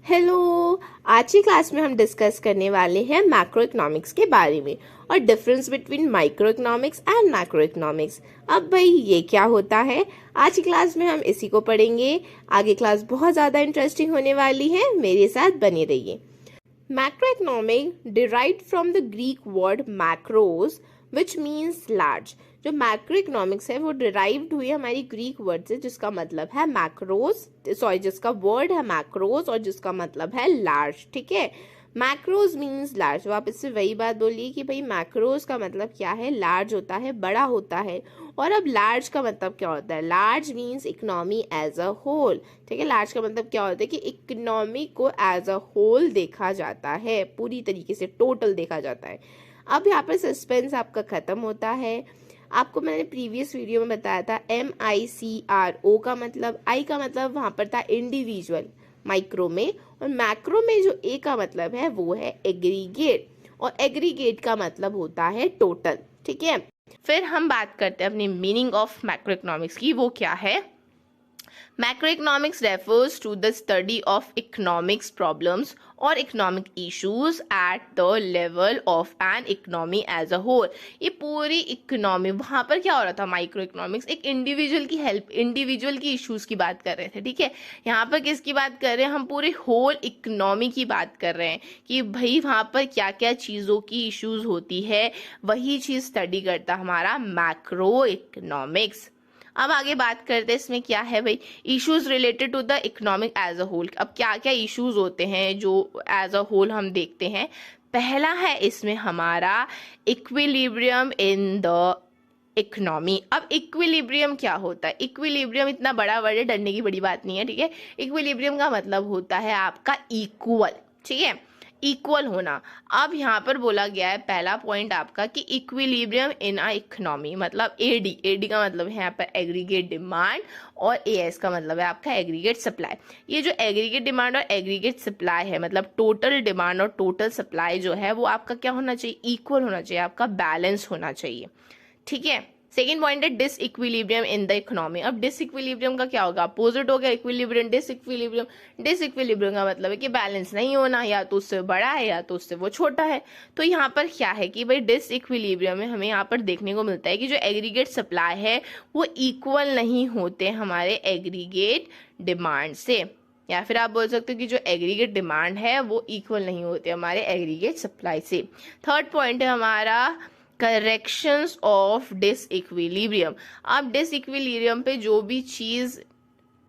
Hello. आज की class में हम डिस्कस करने वाले हैं मैक्रो इकोनॉमिक्स के बारे में और difference between micro economics and macro economics. अब भाई ये क्या होता है, आज की क्लास में हम इसी को पढ़ेंगे। आगे क्लास बहुत ज़्यादा इंटरेस्टिंग होने वाली है, मेरे साथ बने रहिए। Macroeconomic derived from the Greek word macros which means large. जो मैक्रो इकोनॉमिक्स है वो डिराइव्ड हुई हमारी ग्रीक वर्ड से जिसका मतलब है मैक्रोस, जिसका वर्ड है मैक्रोस और जिसका मतलब है लार्ज। ठीक है, मैक्रोस मीन्स लार्ज। तो आप इससे वही बात बोलिए कि भाई मैक्रोस का मतलब क्या है, लार्ज होता है, बड़ा होता है। और अब लार्ज का मतलब क्या होता है, large means economy as a whole. ठीक है, लार्ज का मतलब क्या होता है कि इकोनॉमी को एज अ होल देखा जाता है, पूरी तरीके से टोटल देखा जाता है। अब यहाँ पर सस्पेंस आपका खत्म होता है। आपको मैंने प्रीवियस वीडियो में बताया था MICRO का मतलब, आई का मतलब वहां पर था इंडिविजुअल माइक्रो में, और मैक्रो में जो ए का मतलब है वो है एग्रीगेट, और एग्रीगेट का मतलब होता है टोटल। ठीक है, फिर हम बात करते हैं अपनी मीनिंग ऑफ मैक्रो इकोनॉमिक्स की, वो क्या है। Macroeconomics refers to the study of economics problems or economic issues at the level of an economy as a whole। ये पूरी इकोनॉमी, वहां पर क्या हो रहा था, माइक्रो इकोनॉमिक्स एक इंडिविजुअल की हेल्प, इंडिविजुअल की इश्यूज की बात कर रहे थे। ठीक है, यहाँ पर किसकी बात कर रहे हैं, हम पूरे होल इकोनॉमी की बात कर रहे हैं कि भाई वहां पर क्या क्या चीजों की इश्यूज होती है, वही चीज स्टडी करता हमारा मैक्रो इकोनॉमिक्स। अब आगे बात करते हैं इसमें क्या है भाई, issues related to the economic as a whole. अब क्या क्या इश्यूज होते हैं जो एज अ होल हम देखते हैं। पहला है इसमें हमारा इक्विलिब्रियम इन द इकोनॉमी। अब इक्विलिब्रियम क्या होता है, इक्विलिब्रियम इतना बड़ा वर्ड है, डरने की बड़ी बात नहीं है। ठीक है, इक्विलिब्रियम का मतलब होता है आपका इक्वल। ठीक है, इक्वल होना। अब यहाँ पर बोला गया है पहला पॉइंट आपका कि इक्विलिब्रियम इन अ इकोनॉमी, मतलब एडी का मतलब है यहाँ पर एग्रीगेट डिमांड, और एएस का मतलब है आपका एग्रीगेट सप्लाई। ये जो एग्रीगेट डिमांड और एग्रीगेट सप्लाई है, मतलब टोटल डिमांड और टोटल सप्लाई जो है वो आपका क्या होना चाहिए, इक्वल होना चाहिए, आपका बैलेंस होना चाहिए। ठीक है, सेकेंड पॉइंट है disequilibrium in the economy. अब डिस इक्विलिब्रियम का क्या होगा, अपोजिट हो गया equilibrium, disequilibrium. Disequilibrium का मतलब है कि बैलेंस नहीं होना, या तो उससे बड़ा है या तो उससे वो छोटा है। तो यहाँ पर क्या है कि भाई डिस इक्विलिब्रियम में हमें यहाँ पर देखने को मिलता है कि जो एग्रीगेट सप्लाई है वो इक्वल नहीं होते हमारे एग्रीगेट डिमांड से, या फिर आप बोल सकते हो कि जो एग्रीगेट डिमांड है वो इक्वल नहीं होते हमारे एग्रीगेट सप्लाई से। थर्ड पॉइंट है हमारा करेक्शंस ऑफ डिसइक्विलिब्रियम। अब डिसइक्विलिब्रियम पे जो भी चीज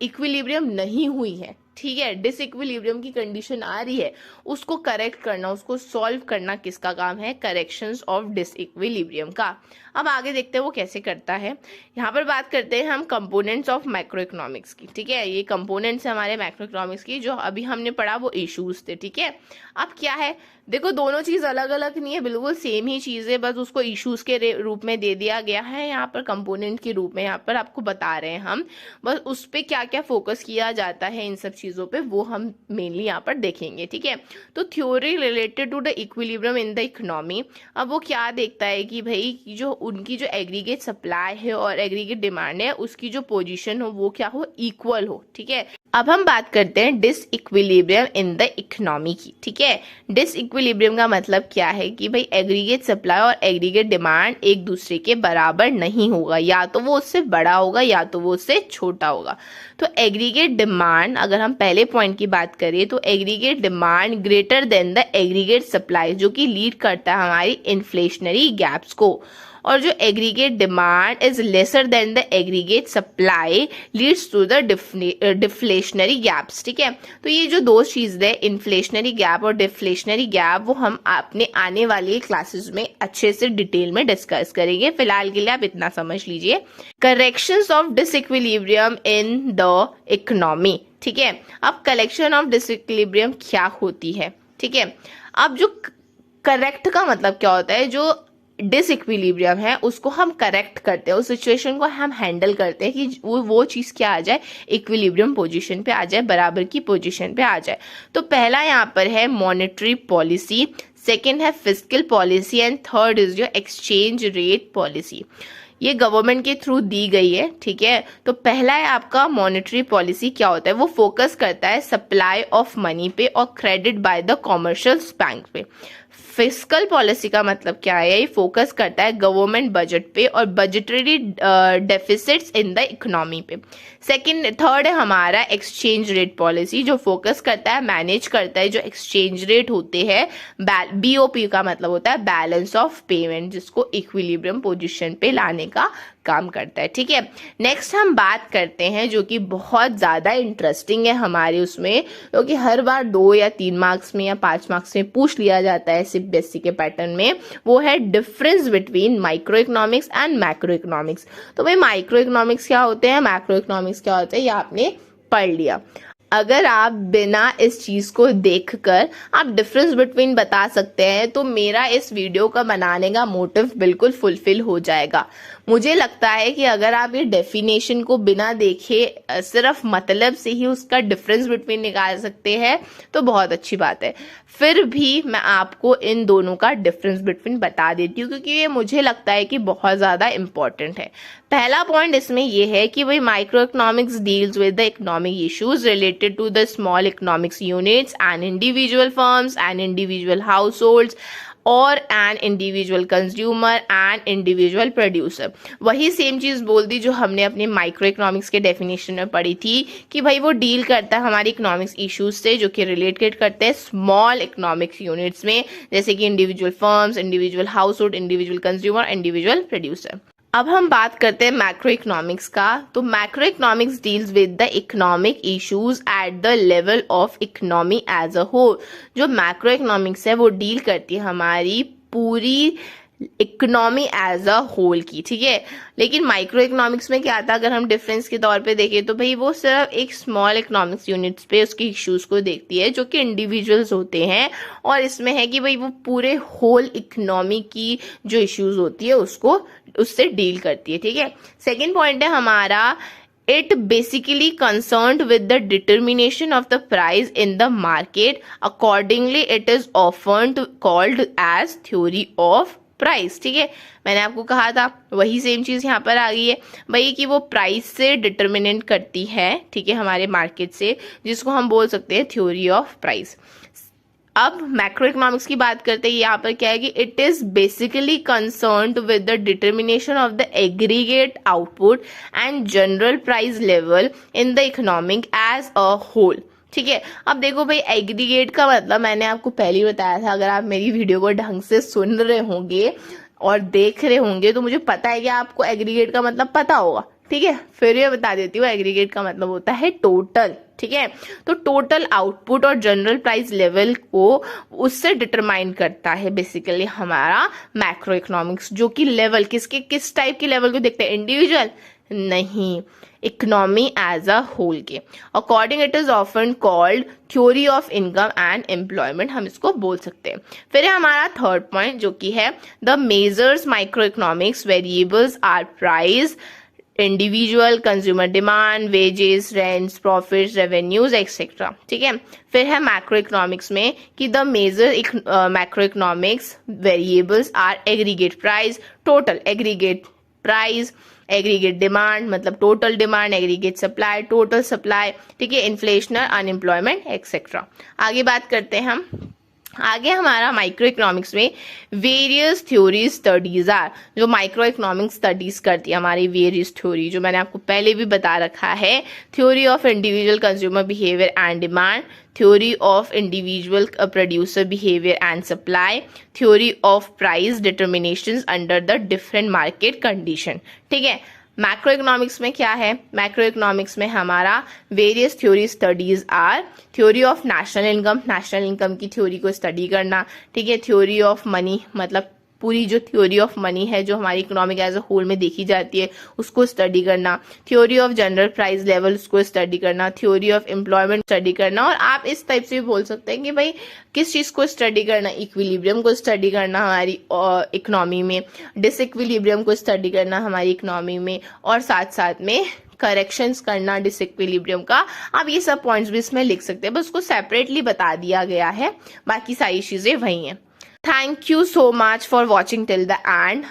इक्विलिब्रियम नहीं हुई है, ठीक है, डिसइक्विलिब्रियम की कंडीशन आ रही है, उसको करेक्ट करना, उसको सॉल्व करना किसका काम है, करेक्शंस ऑफ डिसइक्विलिब्रियम का। अब आगे देखते हैं वो कैसे करता है। यहाँ पर बात करते हैं हम कंपोनेंट्स ऑफ मैक्रो इकोनॉमिक्स की। ठीक है, ये कंपोनेंट्स है हमारे मैक्रो इकोनॉमिक्स की, जो अभी हमने पढ़ा वो इश्यूज थे। ठीक है, अब क्या है, देखो दोनों चीज अलग अलग नहीं है, बिल्कुल सेम ही चीज है, बस उसको इश्यूज के रूप में दे दिया गया है, यहाँ पर कंपोनेंट के रूप में यहाँ पर आपको बता रहे हैं हम, बस उस पर क्या क्या फोकस किया जाता है इन सब चीजों पे वो हम मेनली यहाँ पर देखेंगे। ठीक है, तो theory related to the equilibrium in the economy. अब वो क्या देखता है कि भाई जो उनकी जो एग्रीगेट सप्लाई है और एग्रीगेट डिमांड है उसकी जो पोजीशन हो वो क्या हो, इक्वल हो। ठीक है, अब हम बात करते हैं disequilibrium in the economy की। ठीक है, डिस इक्विलिब्रियम का मतलब क्या है कि भाई एग्रीगेट सप्लाई और एग्रीगेट डिमांड एक दूसरे के बराबर नहीं होगा, या तो वो उससे बड़ा होगा या तो वो उससे छोटा होगा। तो एग्रीगेट डिमांड, अगर हम पहले पॉइंट की बात करें तो aggregate demand greater than the aggregate supply, जो कि लीड करता है हमारी इन्फ्लेशनरी गैप्स को, और जो aggregate demand is lesser than the aggregate supply leads to the deflationary gaps. ठीक है, तो ये जो दो चीज है, इन्फ्लेशनरी गैप और डिफ्लेशनरी गैप, वो हम अपने आने वाली क्लासेस में अच्छे से डिटेल में डिस्कस करेंगे। फिलहाल के लिए आप इतना समझ लीजिए, corrections of disequilibrium in the economy. ठीक है, अब कलेक्शन ऑफ डिसइक्विलिब्रियम क्या होती है। ठीक है, अब जो करेक्ट का मतलब क्या होता है, जो डिसइक्विलिब्रियम है उसको हम करेक्ट करते हैं, उस सिचुएशन को हम हैंडल करते हैं कि वो चीज क्या आ जाए, इक्विलिब्रियम पोजीशन पे आ जाए, बराबर की पोजीशन पे आ जाए। तो पहला यहाँ पर है मॉनेटरी पॉलिसी, सेकंड है fiscal policy, and third is your exchange rate policy. ये गवर्नमेंट के थ्रू दी गई है, ठीक है। तो पहला है आपका मॉनेटरी पॉलिसी। क्या होता है, वो फोकस करता है सप्लाई ऑफ मनी पे और credit by the commercial bank पे। फिस्कल पॉलिसी का मतलब क्या है, ये फोकस करता है गवर्नमेंट बजट पे और budgetary deficits in the economy पे। थर्ड है हमारा एक्सचेंज रेट पॉलिसी, जो फोकस करता है, मैनेज करता है जो एक्सचेंज रेट होते हैं। बीओपी का मतलब होता है बैलेंस ऑफ पेमेंट, जिसको इक्विलिब्रियम पोजीशन पे लाने का काम करता है, ठीक है। नेक्स्ट हम बात करते हैं जो कि बहुत ज्यादा इंटरेस्टिंग है हमारे उसमें, क्योंकि हर बार 2 या 3 मार्क्स में या 5 मार्क्स में पूछ लिया जाता है सीबीएसई के पैटर्न में। वो है difference between micro economics and macro economics. तो भाई माइक्रो इकोनॉमिक्स क्या होते हैं, मैक्रो इकोनॉमिक्स क्या होता है, ये आपने पढ़ लिया। अगर आप बिना इस चीज को देखकर आप डिफरेंस बिटवीन बता सकते हैं तो मेरा इस वीडियो का बनाने का मोटिव बिल्कुल फुलफिल हो जाएगा। मुझे लगता है कि अगर आप ये डेफिनेशन को बिना देखे सिर्फ मतलब से ही उसका डिफरेंस बिटवीन निकाल सकते हैं तो बहुत अच्छी बात है। फिर भी मैं आपको इन दोनों का डिफरेंस बिटवीन बता देती हूँ, क्योंकि ये मुझे लगता है कि बहुत ज्यादा इंपॉर्टेंट है। पहला पॉइंट इसमें यह है कि भाई micro economics deals with the economic issues related to the small economics units and individual firms and individual households और an individual consumer and individual producer. वही सेम चीज बोल दी जो हमने अपने माइक्रो इकोनॉमिक्स के डेफिनेशन में पढ़ी थी कि भाई वो डील करता है हमारी इकोनॉमिक्स इश्यूज से जो कि रिलेटेड करते हैं स्मॉल इकोनॉमिक्स यूनिट्स में, जैसे कि individual firms, individual household, individual consumer, individual producer. अब हम बात करते हैं मैक्रो इकोनॉमिक्स का। तो macroeconomics deals with the economic issues at the level of economy as a whole. जो मैक्रो इकोनॉमिक्स है वो डील करती है हमारी पूरी इकोनॉमी एज अ होल की, ठीक है। लेकिन माइक्रो इकोनॉमिक्स में क्या आता है, अगर हम डिफरेंस के तौर पे देखें तो भाई वो सिर्फ एक स्मॉल इकोनॉमिक्स यूनिट्स पे उसके इश्यूज को देखती है जो कि इंडिविजुअल्स होते हैं, और इसमें है कि भाई वो पूरे होल इकोनॉमी की जो इश्यूज होती है उससे डील करती है, ठीक है। सेकेंड पॉइंट है हमारा it basically concerned with the determination of the price in the market. Accordingly it is often called as theory of price, ठीक है। मैंने आपको कहा था वही सेम चीज यहाँ पर आ गई है भाई कि वो प्राइस से डिटर्मिनेंट करती है, ठीक है, हमारे मार्केट से, जिसको हम बोल सकते हैं थ्योरी ऑफ प्राइस। अब मैक्रो इकोनॉमिक्स की बात करते हैं, यहाँ पर क्या है कि it is basically concerned with the determination of the aggregate output and general price level in the economic as a whole, ठीक है। अब देखो भाई एग्रीगेट का मतलब मैंने आपको पहले ही बताया था, अगर आप मेरी वीडियो को ढंग से सुन रहे होंगे और देख रहे होंगे तो मुझे पता है कि आपको एग्रीगेट का मतलब पता होगा, ठीक है। फिर ये बता देती हूँ, एग्रीगेट का मतलब होता है टोटल, ठीक है। तो टोटल आउटपुट और जनरल प्राइस लेवल को उससे डिटरमाइन करता है बेसिकली हमारा मैक्रो इकोनॉमिक्स, जो कि लेवल किस टाइप के लेवल को देखते हैं, इंडिविजुअल नहीं, इकोनॉमी एज अ होल के according it is often called theory of income and employment, हम इसको बोल सकते हैं। फिर है हमारा थर्ड पॉइंट जो कि है the measures micro economics variables are price, individual consumer demand, wages, rents, profits, revenues etcetera, ठीक है। फिर है मैक्रो इकोनॉमिक्स में कि the major macro economics variables are aggregate price, total aggregate price, aggregate demand मतलब total demand, aggregate supply total supply, ठीक है, इन्फ्लेशनल, unemployment etcetera. आगे बात करते हैं हम, आगे हमारा माइक्रो इकोनॉमिक्स में वेरियस थ्योरी स्टडीज आर, जो माइक्रो इकोनॉमिक्स स्टडीज करती है हमारी वेरियस थ्योरी, जो मैंने आपको पहले भी बता रखा है, theory of individual consumer behaviour and demand, theory of individual producer behavior and supply, theory of price determinations under the different market condition, ठीक है। मैक्रो इकोनॉमिक्स में क्या है, मैक्रो इकोनॉमिक्स में हमारा various theory studies are theory of national income की theory को study करना, ठीक है, थ्योरी ऑफ मनी मतलब पूरी जो थ्योरी ऑफ मनी है जो हमारी इकोनॉमिक एज अ होल में देखी जाती है उसको स्टडी करना, theory of general price level उसको स्टडी करना, थ्योरी ऑफ एम्प्लॉयमेंट स्टडी करना। और आप इस टाइप से भी बोल सकते हैं कि भाई किस चीज को स्टडी करना, इक्विलिब्रियम को स्टडी करना हमारी इकोनॉमी में, डिसइक्विलिब्रियम को स्टडी करना हमारी इकोनॉमी में, और साथ साथ में करेक्शंस करना डिसइक्विलिब्रियम का। आप ये सब पॉइंट्स भी इसमें लिख सकते हैं, बस उसको सेपरेटली बता दिया गया है, बाकी सारी चीजें वही हैं। Thank you so much for watching till the end.